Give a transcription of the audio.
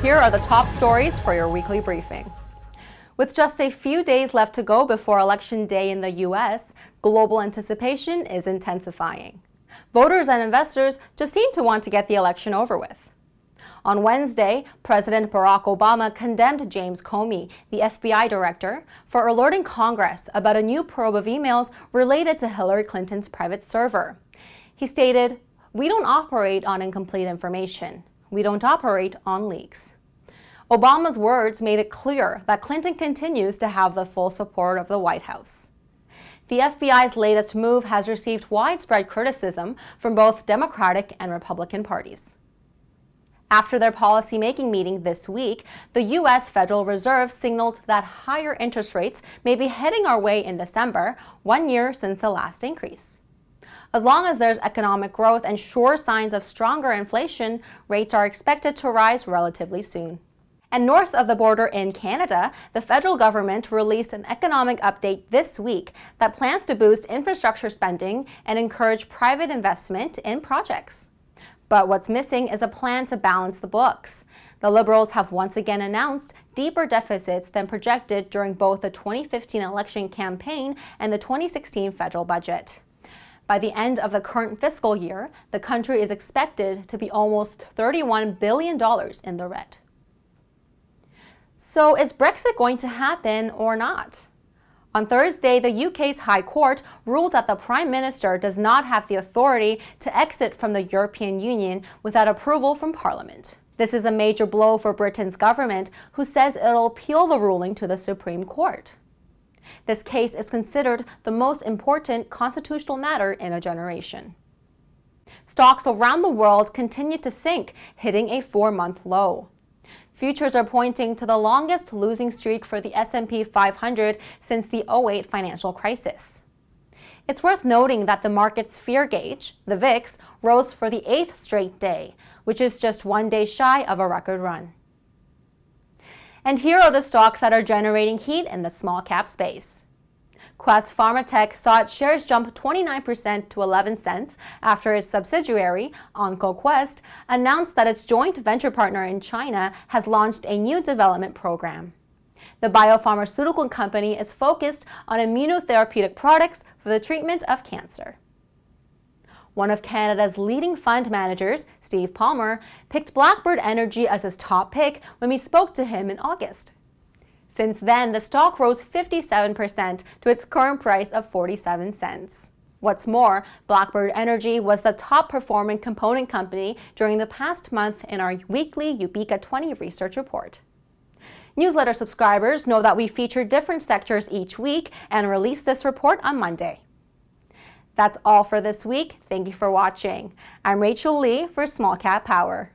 Here are the top stories for your weekly briefing. With just a few days left to go before Election Day in the U.S., global anticipation is intensifying. Voters and investors just seem to want to get the election over with. On Wednesday, President Barack Obama condemned James Comey, the FBI director, for alerting Congress about a new probe of emails related to Hillary Clinton's private server. He stated, "We don't operate on incomplete information. We don't operate on leaks." Obama's words made it clear that Clinton continues to have the full support of the White House. The FBI's latest move has received widespread criticism from both Democratic and Republican parties. After their policy-making meeting this week, the U.S. Federal Reserve signaled that higher interest rates may be heading our way in December, 1 year since the last increase. As long as there's economic growth and sure signs of stronger inflation, rates are expected to rise relatively soon. And north of the border in Canada, the federal government released an economic update this week that plans to boost infrastructure spending and encourage private investment in projects. But what's missing is a plan to balance the books. The Liberals have once again announced deeper deficits than projected during both the 2015 election campaign and the 2016 federal budget. By the end of the current fiscal year, the country is expected to be almost $31 billion in the red. So is Brexit going to happen or not? On Thursday, the UK's High Court ruled that the Prime Minister does not have the authority to exit from the European Union without approval from Parliament. This is a major blow for Britain's government, who says it'll appeal the ruling to the Supreme Court. This case is considered the most important constitutional matter in a generation. Stocks around the world continue to sink, hitting a 4-month low. Futures are pointing to the longest losing streak for the S&P 500 since the 2008 financial crisis. It's worth noting that the market's fear gauge, the VIX, rose for the 8th straight day, which is just 1 day shy of a record run. And here are the stocks that are generating heat in the small cap space. Quest Pharmatech saw its shares jump 29% to 11 cents after its subsidiary, OncoQuest, announced that its joint venture partner in China has launched a new development program. The biopharmaceutical company is focused on immunotherapeutic products for the treatment of cancer. One of Canada's leading fund managers, Steve Palmer, picked Blackbird Energy as his top pick when we spoke to him in August. Since then, the stock rose 57% to its current price of 47 cents. What's more, Blackbird Energy was the top-performing component company during the past month in our weekly Ubika 20 research report. Newsletter subscribers know that we feature different sectors each week and release this report on Monday. That's all for this week. Thank you for watching. I'm Rachel Lee for Small Cap Power.